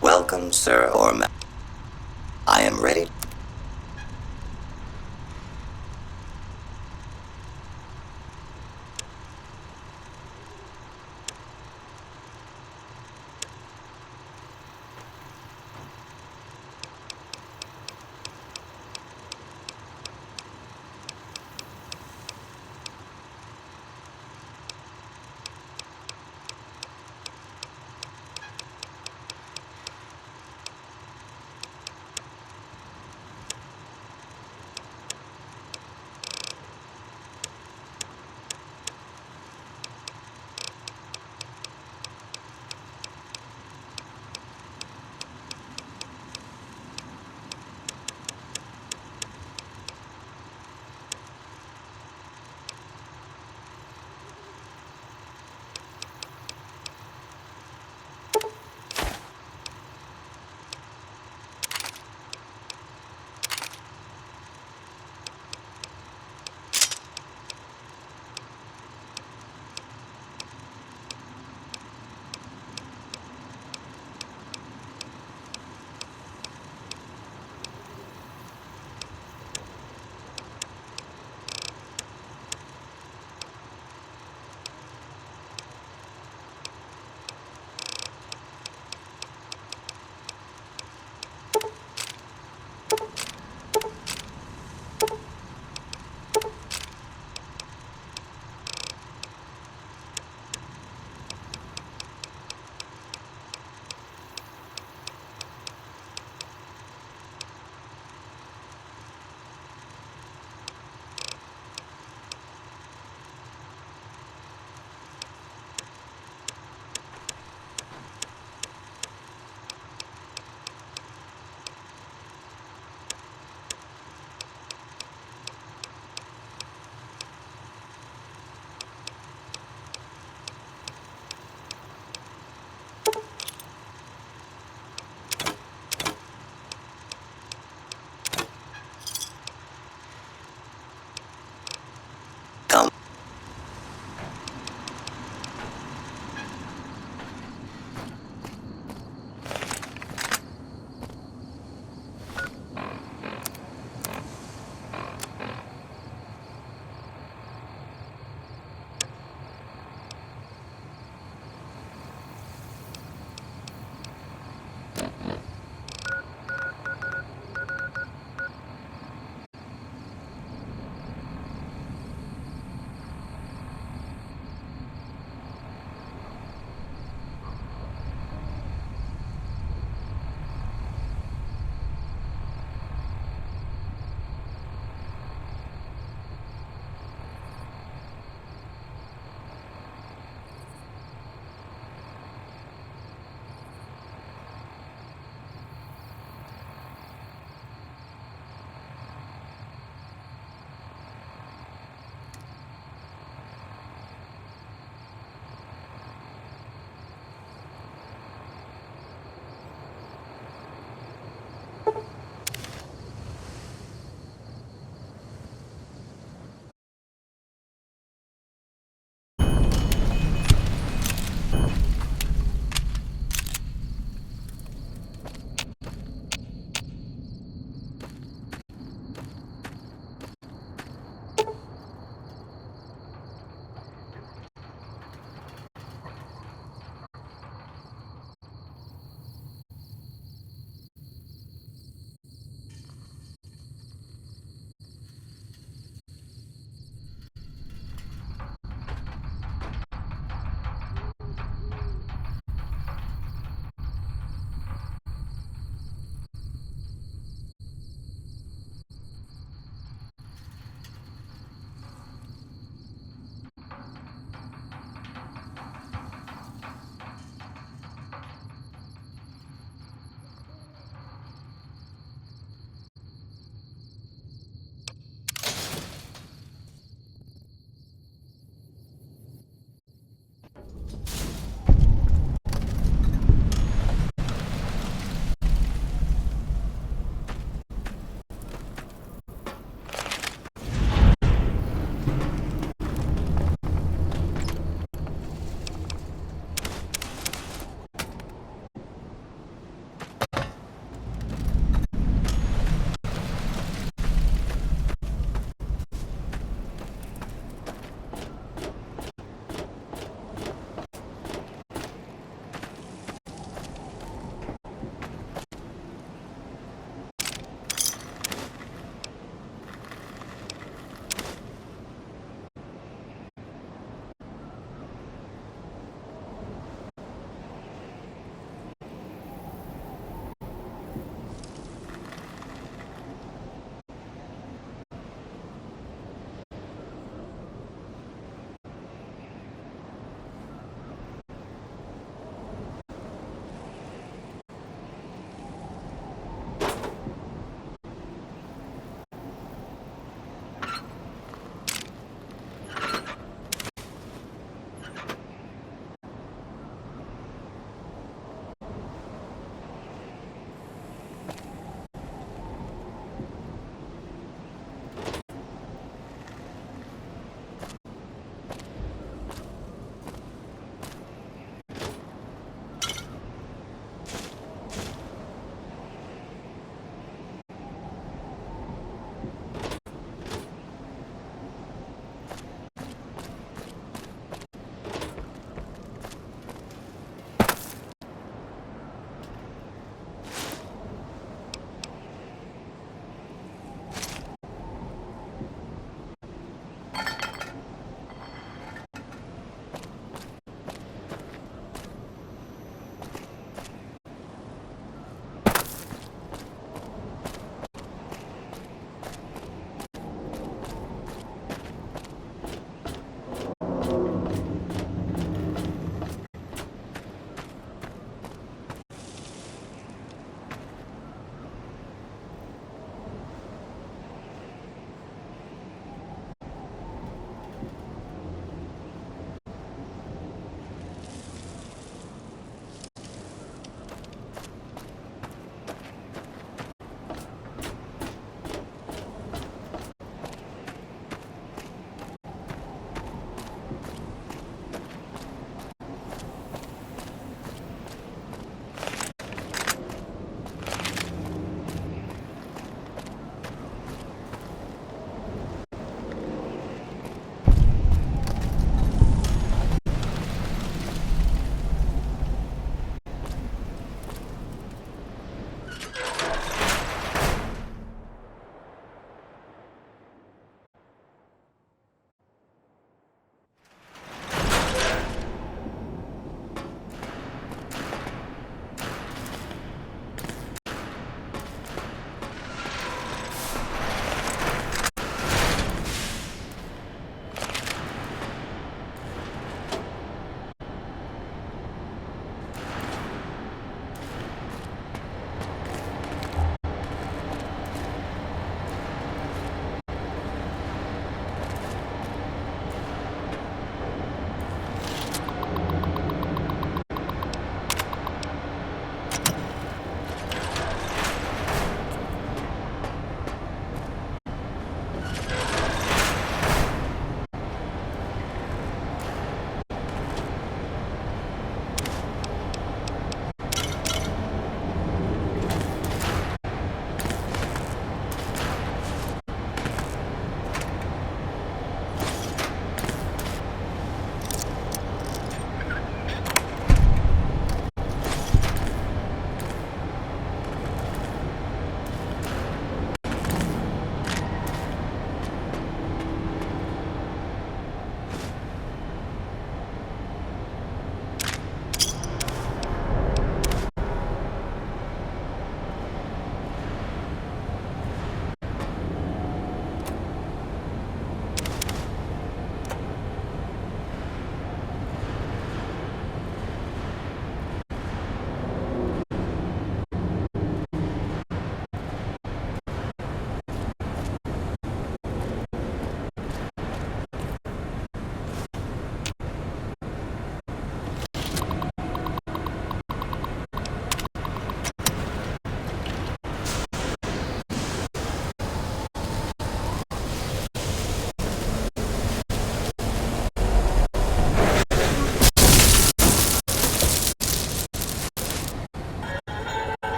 Welcome, sir or ma'am. I am ready.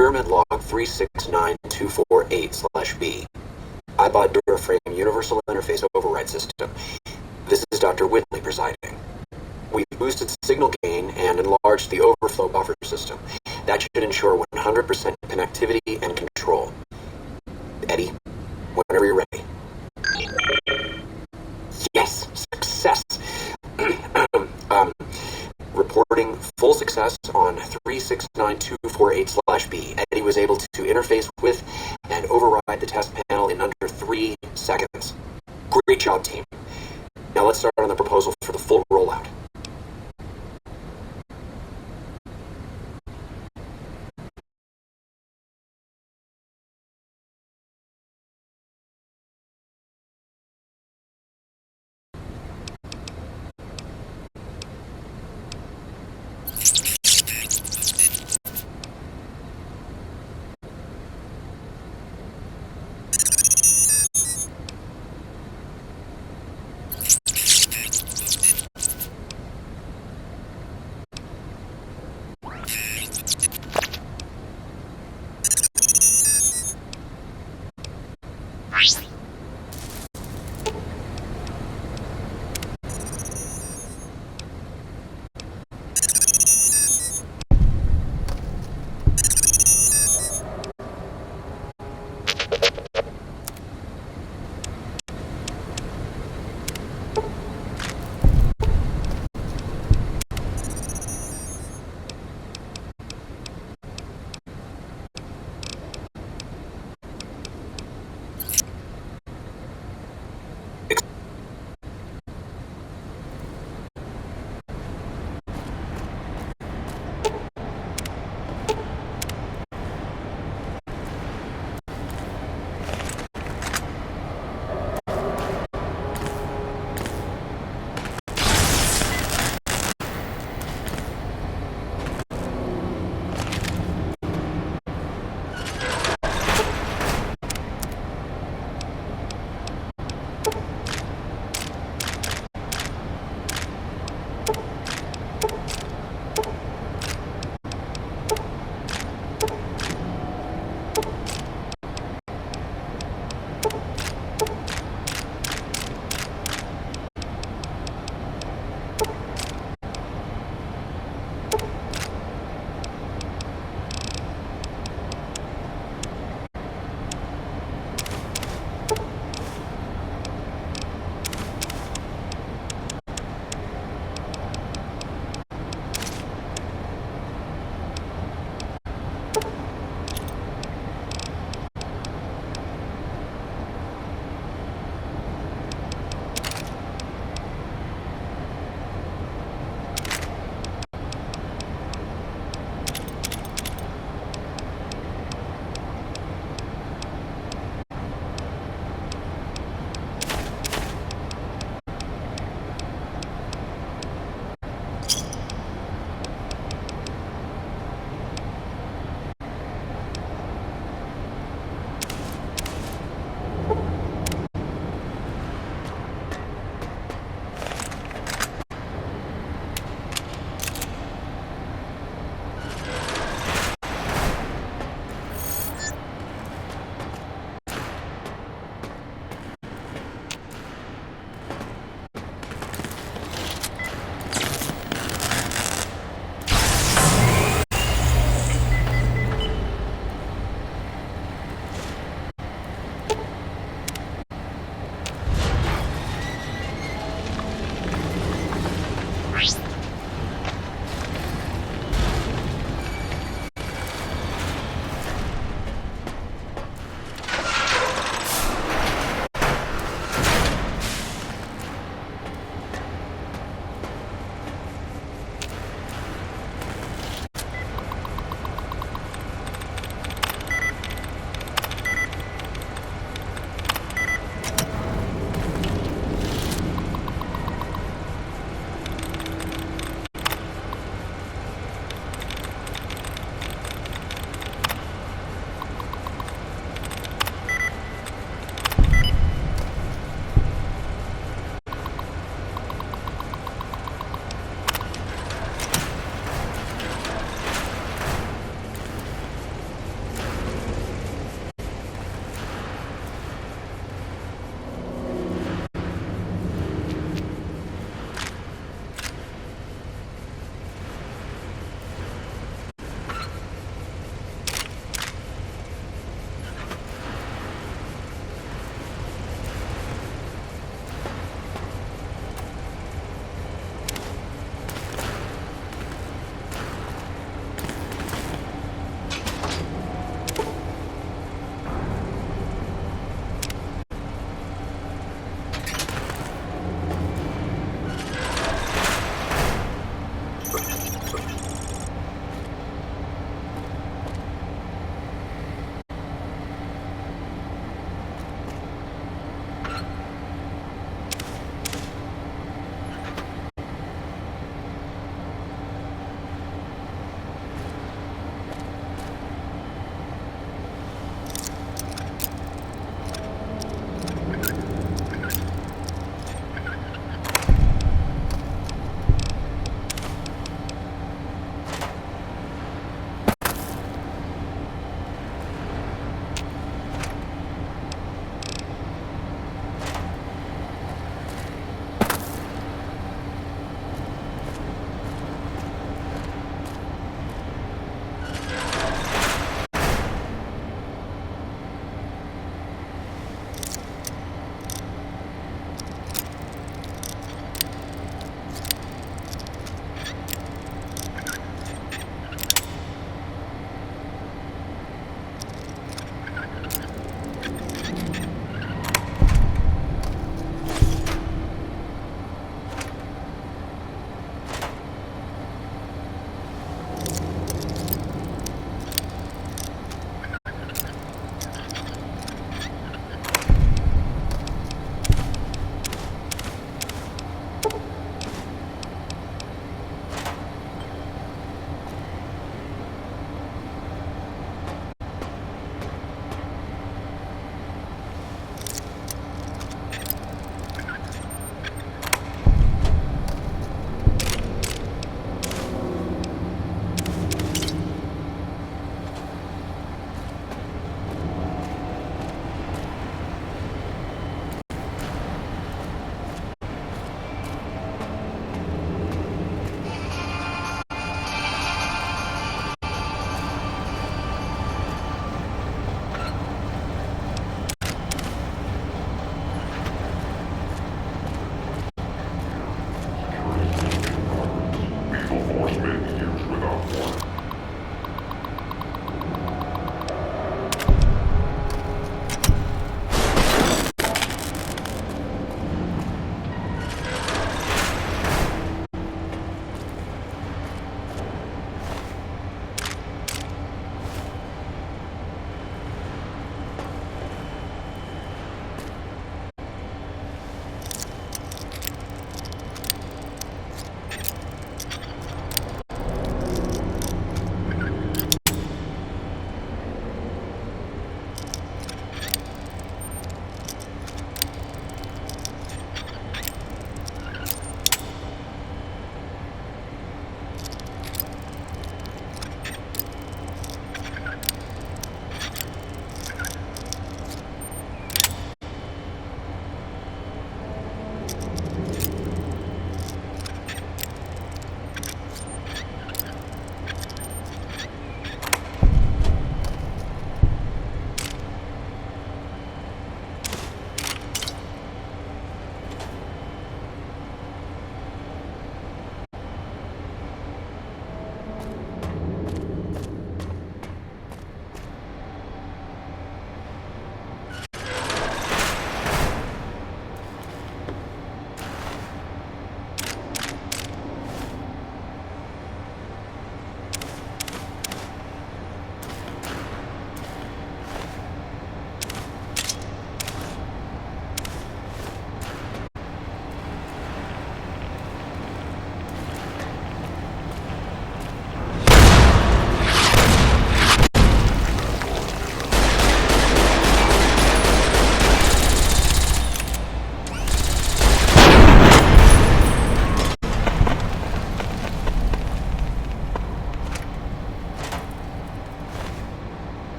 Experiment log 369248/B. iPod Duraframe Universal Interface Override System. This is Dr. Whitley presiding. We've boosted signal gain and enlarged the overflow buffer system. That should ensure 100% connectivity and control. Eddie, whenever you're ready. Yes, success. Reporting full success on 369248/B. Eddie was able to interface with and override the test panel in under 3 seconds. Great job, team. Now let's start on the proposal for the full rollout.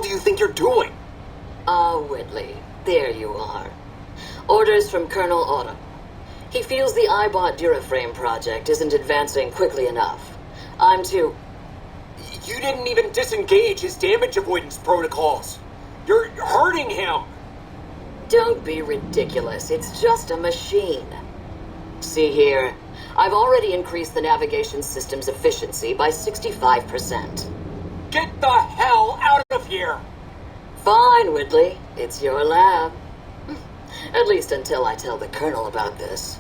do you think you're doing? Ah, Whitley, there you are. Orders from Colonel Autumn. He feels the iBot Duraframe project isn't advancing quickly enough. I'm to... You didn't even disengage his damage avoidance protocols. You're hurting him. Don't be ridiculous. It's just a machine. See here. I've already increased the navigation system's efficiency by 65%. Get the hell out of here! Fine, Whitley. It's your lab. At least until I tell the Colonel about this.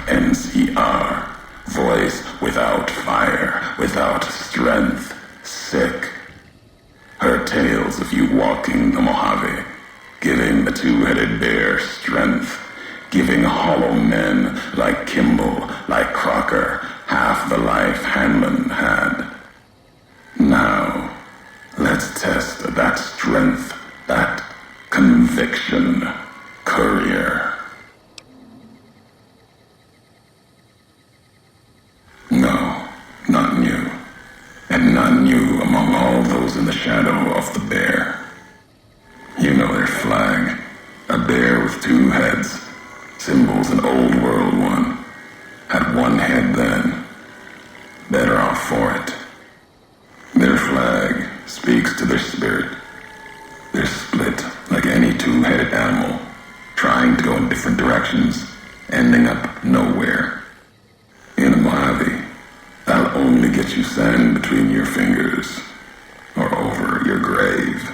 NCR. Voice without fire, without strength, sick. Her tales of you walking the Mojave, giving the two-headed bear strength, giving hollow men like Kimball, like Crocker, half the life Hanlon had. Now, let's test that strength, that conviction, courier. No, not new. And not new among all those in the shadow of the bear. You know their flag. A bear with two heads. Symbols an old world one. Had one head then. Better off for it. Their flag speaks to their spirit. They're split like any two-headed animal, trying to go in different directions, ending up nowhere. In a Mojave, I'll only get you sand between your fingers, or over your grave.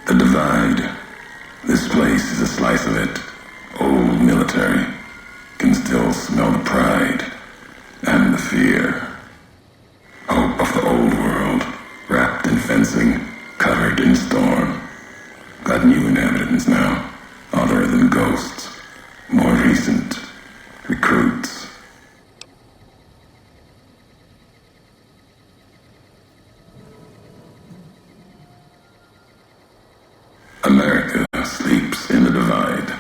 The Divide. This place is a slice of it. Old military. Can still smell the pride and the fear. Hope of the old world, wrapped in fencing, covered in storm. Got new inhabitants now, other than ghosts, more recent, recruits. America sleeps in the Divide,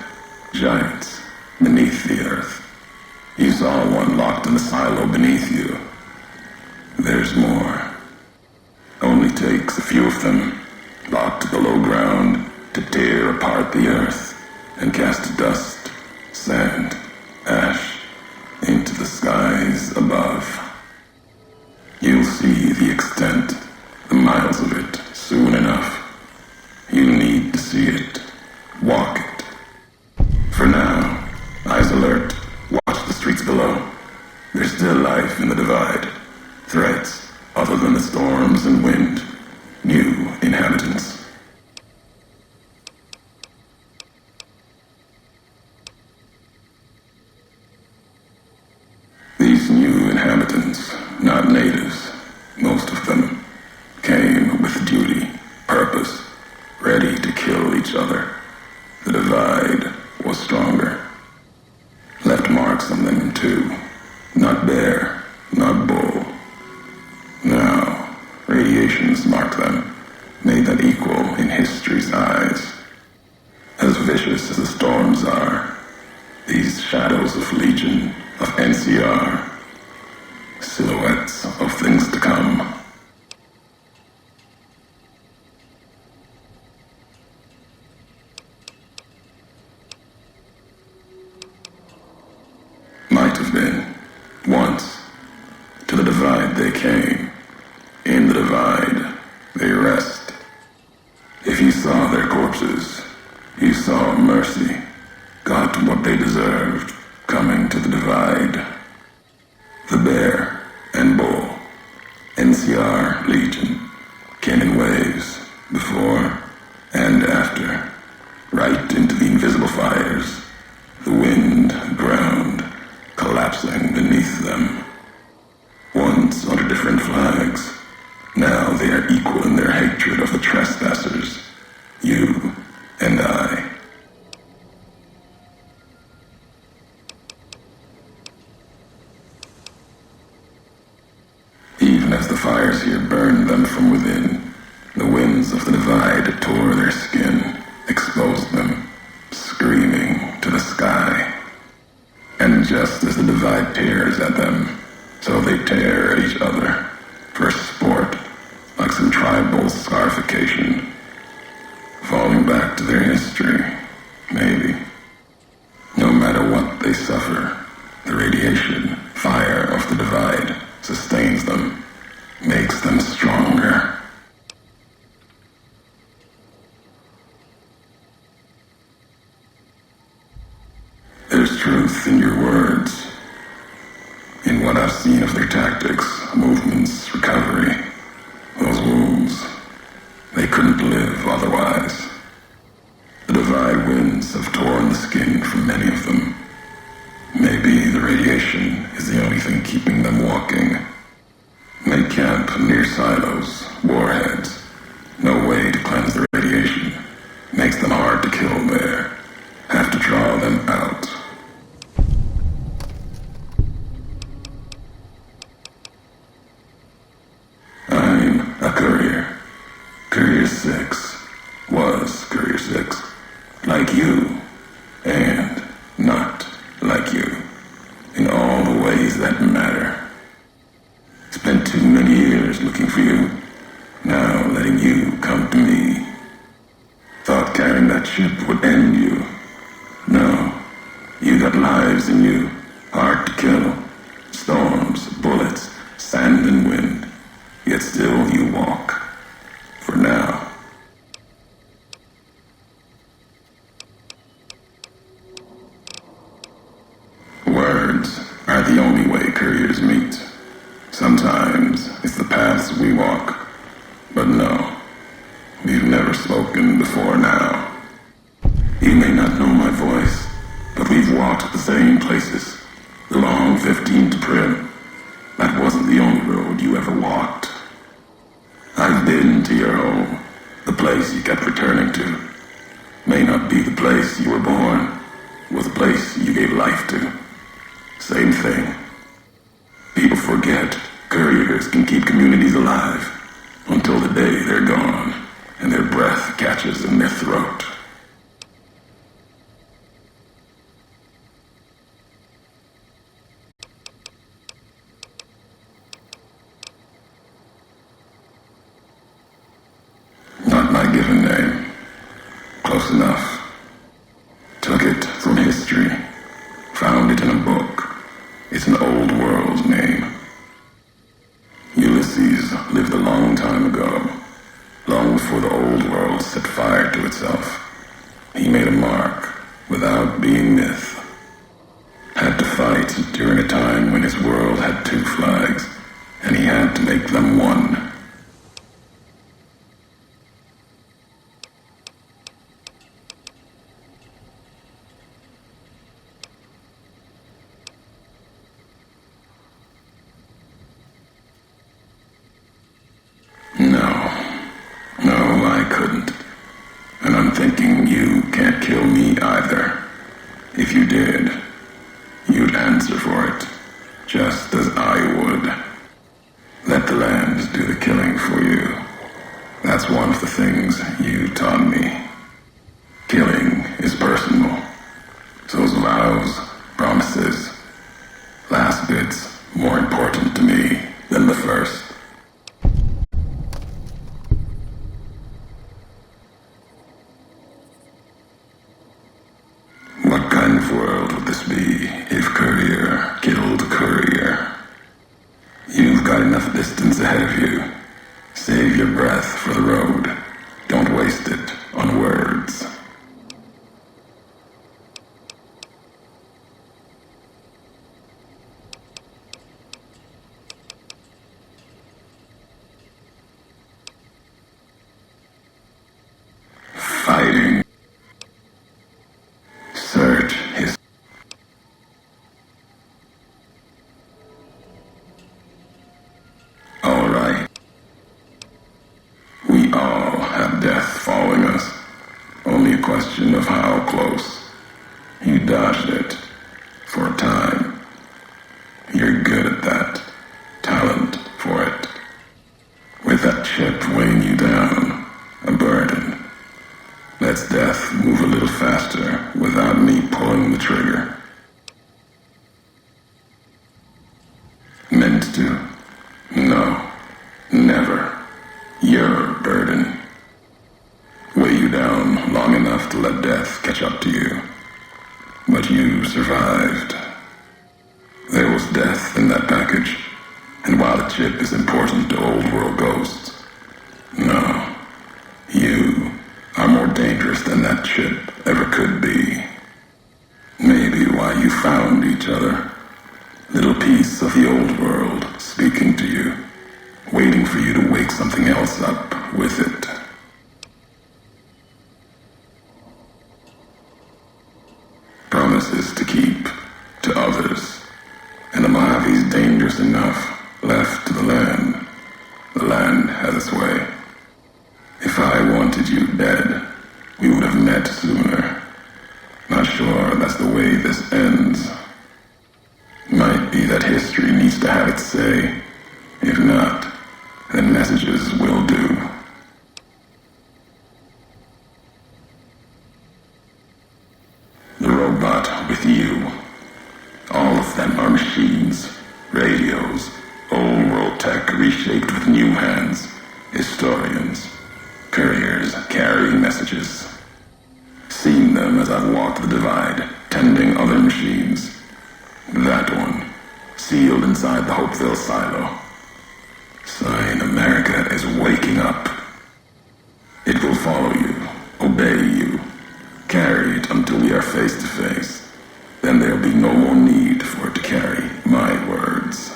giants beneath the earth. You saw one locked in the silo beneath you. There's more. Only takes a few of them, locked below ground, to tear apart the earth and cast dust, sand, ash into the skies above. You'll see the extent, the miles of it, soon enough. You need to see it, walk it. For now, eyes alert, watch the streets below. There's still life in the Divide, threats other than the storms and wind, new inhabitants. These new inhabitants, not natives, most of them, came with duty, purpose, ready to kill each other. The Divide was stronger. Left marks on them too. Not bear, not bull. Now, radiations mark them, made them equal in history's eyes. As vicious as the storms are, these shadows of Legion, of NCR, silhouettes of things to come. Might have been, once. To the Divide they came. In the Divide, they rest. If you saw their corpses, you saw mercy, got what they deserved, coming to the Divide. The bear and bull, NCR Legion, came in waves, before and after, right into the invisible fires, the wind, ground, collapsing beneath them. Once under different flags, now they are equal in their hatred of the trespassers, you and I. Even as the fires here burned them from within, the winds of the Divide tore their skin, exposed them, screaming to the sky. And just as the Divide tears at them, so they tear at each other, for sport, like some tribal scarification, falling back to their history, maybe. No matter what they suffer, the radiation, fire of the Divide sustains them, makes them stronger. There's truth in your words, in what I've seen of their tactics, movements, recovery, those wounds. too many years looking for you. Now letting you come to me. Thought carrying that ship would end you. No. You got lives in you. Hard to kill. Storms, bullets, sand and wind. Yet still you walk. For now. Words are the only way couriers meet. Sometimes it's the paths we walk. But no, we've never spoken before now. You may not know my voice, but we've walked the same places. The long 15 to Prim. That wasn't the only road you ever walked. I've been to your home, the place you kept returning to. May not be the place you were born, was the place you gave life to. Same thing. People forget couriers can keep communities alive until the day they're gone and their breath catches in their throat. Not my given name. Close enough. Took it from history. Found it in a book. It's an old world name. Ulysses lived a long time ago, long before the old world set fire to itself. He made a mark without being myth. Had to fight during a time when his world had two flags, and he had to make them one. No, I couldn't. And I'm thinking you can't kill me either. If you did, you'd answer for it, just as I would. Let the land do the killing for you. That's one of the things you taught me. Killing is personal. So's vows, promises. Last bit's more important to me than the first. What kind of world would this be if courier killed courier? You've got enough distance ahead of you. Save your breath for the road. Don't waste it on words. Fighting. Search his. All right. We all have death following us. Only a question of how close. You dodged it. For a time. You're good at that. Talent for it. With that chip weighing you down. A burden. Lets death move a little faster without me pulling the trigger. Meant to? No. Never. Your burden. Weigh you down long enough to let death catch up to you. But you survived. There was death in that package. And while the chip is important to old world ghosts, no. You are more dangerous than that chip ever could be. Maybe why you found each other. Little piece of the old world speaking to you, waiting for you to wake something else up with it. Promises to keep to others. And the Mojave's dangerous enough left to the land. The land has its way. If I wanted you dead, we would have met sooner. Not sure that's the way this ends. Might be that history needs to have its say. If not, then messages will do. The robot with you. All of them are machines, radios, old world tech reshaped shaped with new hands, historians, couriers carrying messages. Seen them as I've walked the divide, tending other machines. That one, sealed inside the Hopeville silo. Sign America is waking up. It will follow you, obey you, carry it until we are face to face. Then there'll be no more need for it to carry my words.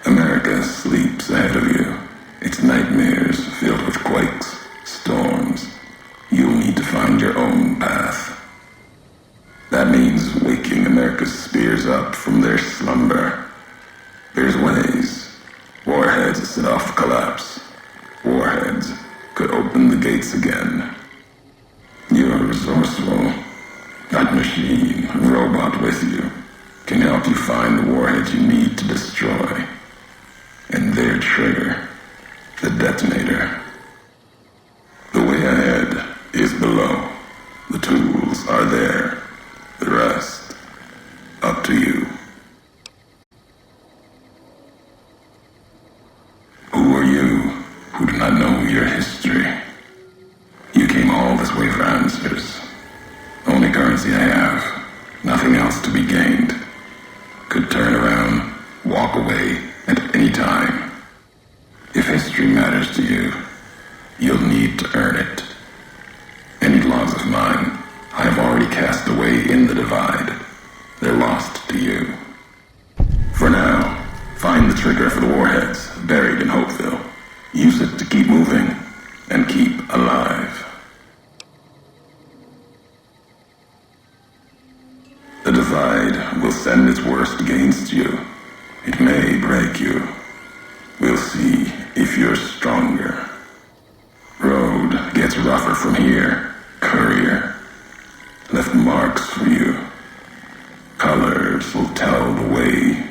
America sleeps ahead of you, its nightmares filled with quakes, storms. You'll need to find your own path. That means waking America's spears up from their slumber. There's ways. Warheads set off collapse. Warheads could open the gates again. You're resourceful. That machine, robot with you, can help you find the warheads you need to destroy. And their trigger, the detonator. The way ahead is below. The tools are there. The rest, up to you. Who are you who do not know your history? You came all this way for answers. Only currency I have, nothing else to be gained. Could turn around, walk away at any time. If history matters to you, you'll need to earn it. Any logs of mine I have already cast away in the divide. They're lost to you. For now, find the trigger for the warheads buried in Hopeville. Use it to keep moving and keep alive. The divide will send its worst against you. It may break you. We'll see if you're stronger. Road gets rougher from here. Courier left marks for you. Colors will tell the way.